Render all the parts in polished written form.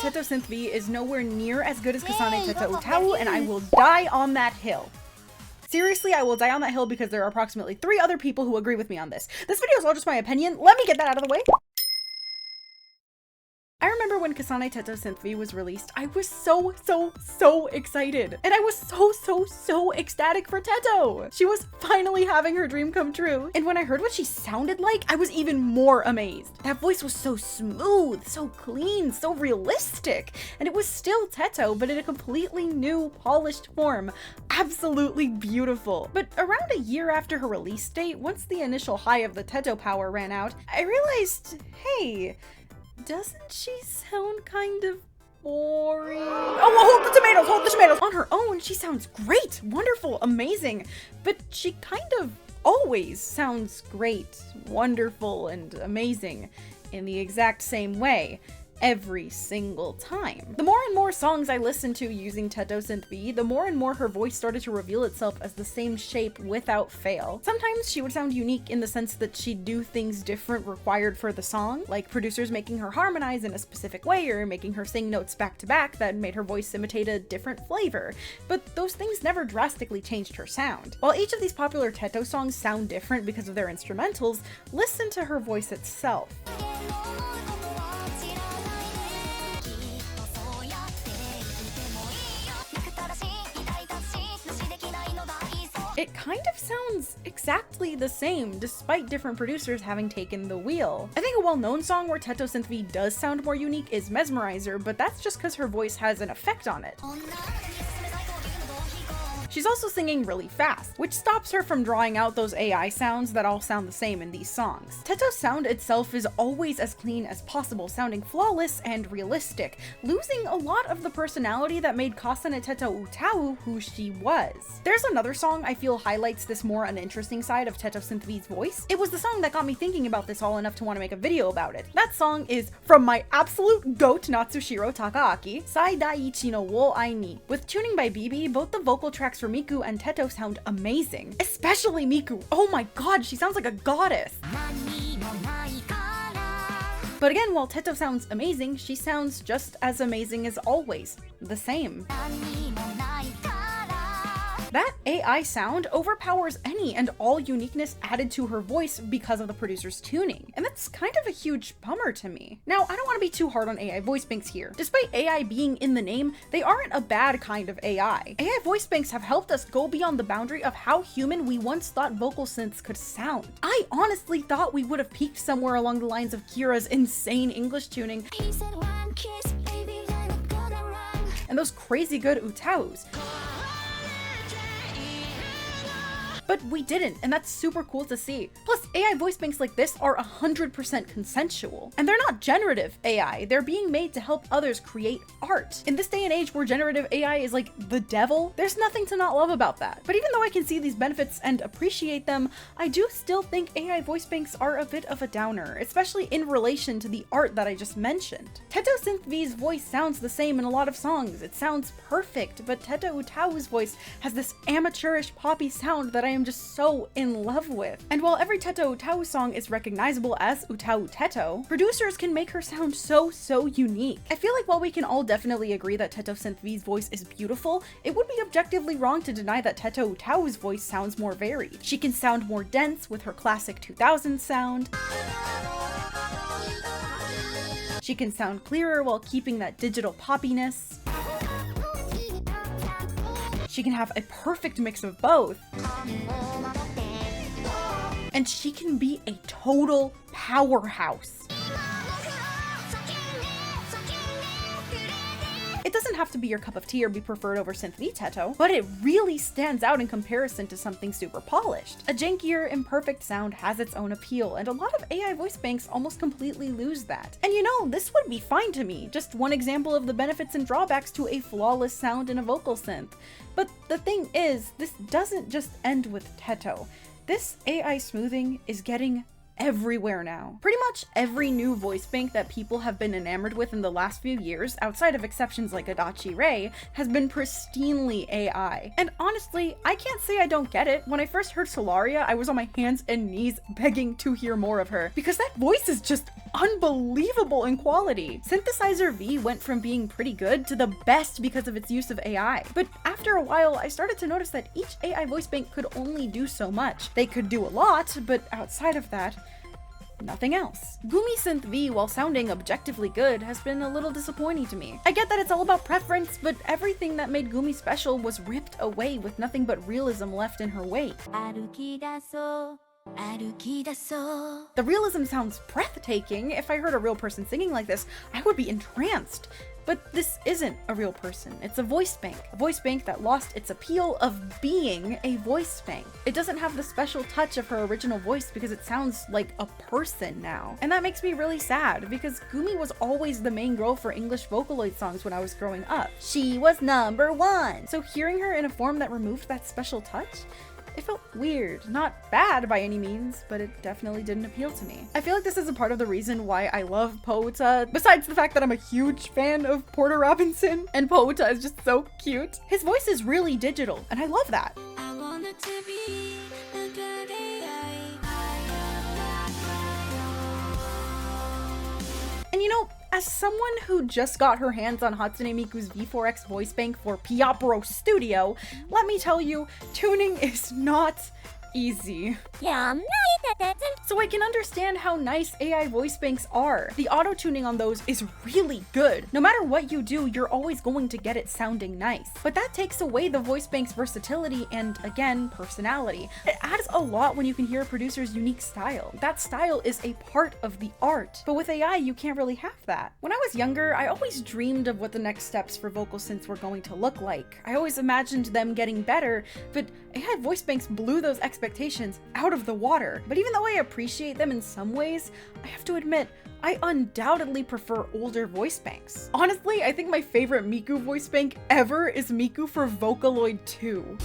Teto Synth V is nowhere near as good as Kasane Teto Utau, and I will die on that hill. Seriously, I will die on that hill because there are approximately 3 other people who agree with me on this. This video is all just my opinion. Let me get that out of the way. I remember when Kasane Teto Synth V was released, I was so excited. And I was so ecstatic for Teto. She was finally having her dream come true. And when I heard what she sounded like, I was even more amazed. That voice was so smooth, so clean, so realistic. And it was still Teto, but in a completely new, polished form. Absolutely beautiful. But around a year after her release date, once the initial high of the Teto power ran out, I realized, hey, doesn't she sound kind of boring? Oh, hold the tomatoes! On her own, she sounds great, wonderful, amazing, but she kind of always sounds great, wonderful, and amazing in the exact same way. Every single time. The more and more songs I listened to using Teto Synth V, the more and more her voice started to reveal itself as the same shape without fail. Sometimes she would sound unique in the sense that she'd do things different required for the song, like producers making her harmonize in a specific way or making her sing notes back to back that made her voice imitate a different flavor, but those things never drastically changed her sound. While each of these popular Teto songs sound different because of their instrumentals, listen to her voice itself. It kind of sounds exactly the same, despite different producers having taken the wheel. I think a well-known song where Teto Synth V does sound more unique is Mesmerizer, but that's just because her voice has an effect on it. She's also singing really fast, which stops her from drawing out those AI sounds that all sound the same in these songs. Teto's sound itself is always as clean as possible, sounding flawless and realistic, losing a lot of the personality that made Kasane Teto Utau who she was. There's another song I feel highlights this more uninteresting side of Teto Synth V's voice. It was the song that got me thinking about this all enough to want to make a video about it. That song is from my absolute GOAT Natsushiro Takaaki, Sai Daiichi no wo ai ni. With tuning by BB, both the vocal tracks for Miku and Teto sound amazing. Especially Miku. Oh my god, she sounds like a goddess. But again, while Teto sounds amazing, she sounds just as amazing as always. The same. That AI sound overpowers any and all uniqueness added to her voice because of the producer's tuning, and that's kind of a huge bummer to me. Now, I don't want to be too hard on AI voice banks here. Despite AI being in the name, they aren't a bad kind of AI. AI voice banks have helped us go beyond the boundary of how human we once thought vocal synths could sound. I honestly thought we would have peaked somewhere along the lines of Kira's insane English tuning and those crazy good utaus. But we didn't, and that's super cool to see. Plus, AI voice banks like this are 100% consensual. And they're not generative AI, they're being made to help others create art. In this day and age where generative AI is like the devil, there's nothing to not love about that. But even though I can see these benefits and appreciate them, I do still think AI voice banks are a bit of a downer, especially in relation to the art that I just mentioned. Teto Synth V's voice sounds the same in a lot of songs, it sounds perfect, but Teto Utau's voice has this amateurish poppy sound that I am just so in love with. And while every Teto Utau song is recognizable as Utau Teto, producers can make her sound so unique. I feel like while we can all definitely agree that Teto Synth V's voice is beautiful, it would be objectively wrong to deny that Teto Utau's voice sounds more varied. She can sound more dense with her classic 2000s sound. She can sound clearer while keeping that digital poppiness. She can have a perfect mix of both. And she can be a total powerhouse. It doesn't have to be your cup of tea or be preferred over Synth V Teto, but it really stands out in comparison to something super polished. A jankier, imperfect sound has its own appeal, and a lot of AI voice banks almost completely lose that. And you know, this would be fine to me, just one example of the benefits and drawbacks to a flawless sound in a vocal synth. But the thing is, this doesn't just end with Teto. This AI smoothing is getting everywhere now. Pretty much every new voice bank that people have been enamored with in the last few years, outside of exceptions like Adachi Ray, has been pristinely AI. And honestly, I can't say I don't get it. When I first heard Solaria, I was on my hands and knees begging to hear more of her, because that voice is just unbelievable in quality. Synthesizer V went from being pretty good to the best because of its use of AI. But after a while, I started to notice that each AI voice bank could only do so much. They could do a lot, but outside of that, nothing else. Gumi Synth V, while sounding objectively good, has been a little disappointing to me. I get that it's all about preference, but everything that made Gumi special was ripped away with nothing but realism left in her wake. The realism sounds breathtaking. If I heard a real person singing like this, I would be entranced. But this isn't a real person. It's a voice bank that lost its appeal of being a voice bank. It doesn't have the special touch of her original voice because it sounds like a person now. And that makes me really sad because Gumi was always the main girl for English Vocaloid songs when I was growing up. She was #1. So hearing her in a form that removed that special touch, it felt weird. Not bad by any means, but it definitely didn't appeal to me. I feel like this is a part of the reason why I love Pouta, besides the fact that I'm a huge fan of Porter Robinson, and Pouta is just so cute. His voice is really digital, and I love that. And you know, as someone who just got her hands on Hatsune Miku's V4X voice bank for Piapro Studio, let me tell you, tuning is not easy. So I can understand how nice AI voice banks are. The auto-tuning on those is really good. No matter what you do, you're always going to get it sounding nice. But that takes away the voice bank's versatility and, again, personality. It adds a lot when you can hear a producer's unique style. That style is a part of the art. But with AI, you can't really have that. When I was younger, I always dreamed of what the next steps for vocal synths were going to look like. I always imagined them getting better, but AI voice banks blew those expectations out of the water. But even though I appreciate them in some ways, I have to admit, I undoubtedly prefer older voice banks. Honestly, I think my favorite Miku voice bank ever is Miku for Vocaloid 2.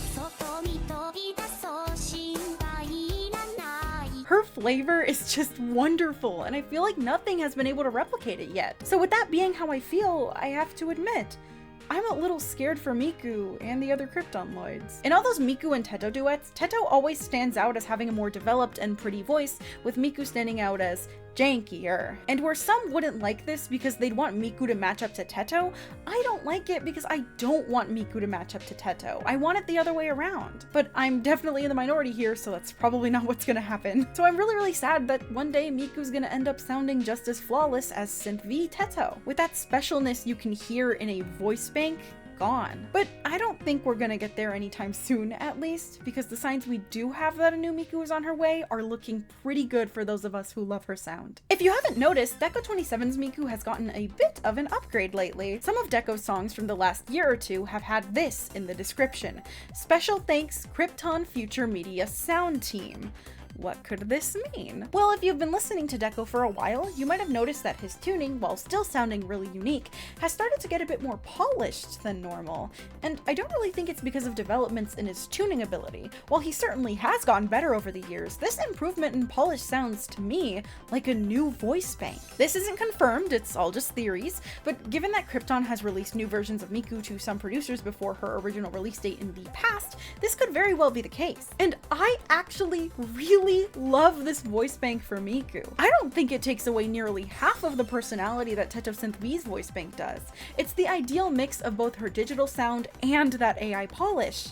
Her flavor is just wonderful, and I feel like nothing has been able to replicate it yet. So with that being how I feel, I have to admit, I'm a little scared for Miku and the other Kryptonloids. In all those Miku and Teto duets, Teto always stands out as having a more developed and pretty voice, with Miku standing out as jankier. And where some wouldn't like this because they'd want Miku to match up to Teto, I don't like it because I don't want Miku to match up to Teto. I want it the other way around. But I'm definitely in the minority here, so that's probably not what's gonna happen. So I'm really sad that one day Miku's gonna end up sounding just as flawless as Synth V Teto, with that specialness you can hear in a voice bank gone. But I don't think we're gonna get there anytime soon, at least, because the signs we do have that a new Miku is on her way are looking pretty good for those of us who love her sound. If you haven't noticed, Deco 27's Miku has gotten a bit of an upgrade lately. Some of Deco's songs from the last year or two have had this in the description: "Special thanks, Krypton Future Media Sound Team." What could this mean? Well, if you've been listening to Deco for a while, you might have noticed that his tuning, while still sounding really unique, has started to get a bit more polished than normal. And I don't really think it's because of developments in his tuning ability. While he certainly has gotten better over the years, this improvement in polish sounds, to me, like a new voice bank. This isn't confirmed, it's all just theories, but given that Krypton has released new versions of Miku to some producers before her original release date in the past, this could very well be the case. And I actually really love this voice bank for Miku. I don't think it takes away nearly half of the personality that Teto Synth V's voice bank does. It's the ideal mix of both her digital sound and that AI polish.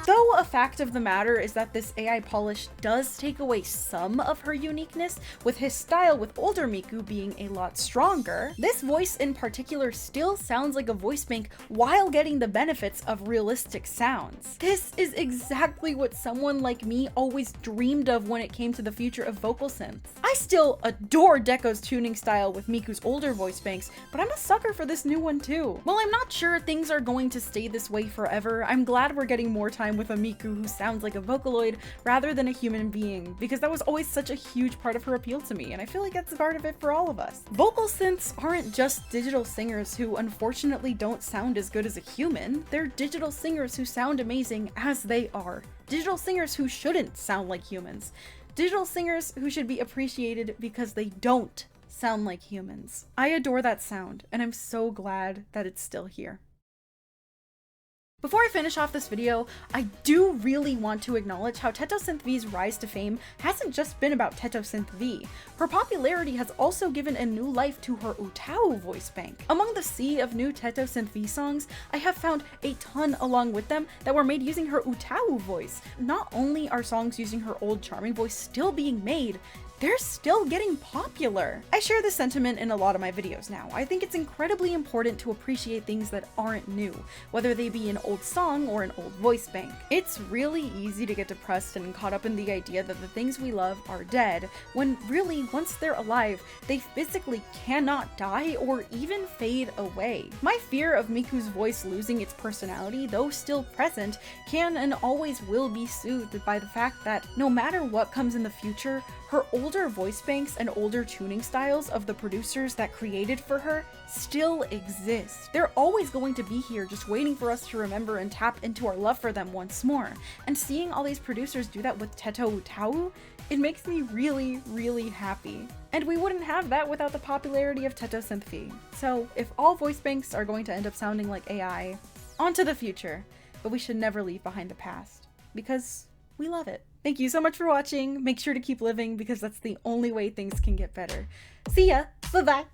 Though a fact of the matter is that this AI polish does take away some of her uniqueness, with his style with older Miku being a lot stronger, this voice in particular still sounds like a voice bank while getting the benefits of realistic sounds. This is exactly what someone like me always dreamed of when it came to the future of vocal synths. I still adore Deco's tuning style with Miku's older voice banks, but I'm a sucker for this new one too. While I'm not sure things are going to stay this way forever, I'm glad we're getting more time with a Miku Miku who sounds like a Vocaloid rather than a human being, because that was always such a huge part of her appeal to me, and I feel like that's part of it for all of us. Vocal synths aren't just digital singers who unfortunately don't sound as good as a human, they're digital singers who sound amazing as they are. Digital singers who shouldn't sound like humans. Digital singers who should be appreciated because they don't sound like humans. I adore that sound, and I'm so glad that it's still here. Before I finish off this video, I do really want to acknowledge how Teto Synth V's rise to fame hasn't just been about Teto Synth V. Her popularity has also given a new life to her Utau voice bank. Among the sea of new Teto Synth V songs, I have found a ton along with them that were made using her Utau voice. Not only are songs using her old charming voice still being made, they're still getting popular. I share this sentiment in a lot of my videos now. I think it's incredibly important to appreciate things that aren't new, whether they be an old song or an old voice bank. It's really easy to get depressed and caught up in the idea that the things we love are dead, when really, once they're alive, they physically cannot die or even fade away. My fear of Miku's voice losing its personality, though still present, can and always will be soothed by the fact that no matter what comes in the future, her older voice banks and older tuning styles of the producers that created for her still exist. They're always going to be here, just waiting for us to remember and tap into our love for them once more. And seeing all these producers do that with Teto Utau, it makes me really, really happy. And we wouldn't have that without the popularity of Teto Synth V. So if all voice banks are going to end up sounding like AI, on to the future. But we should never leave behind the past, because we love it. Thank you so much for watching. Make sure to keep living, because that's the only way things can get better. See ya! Bye-bye!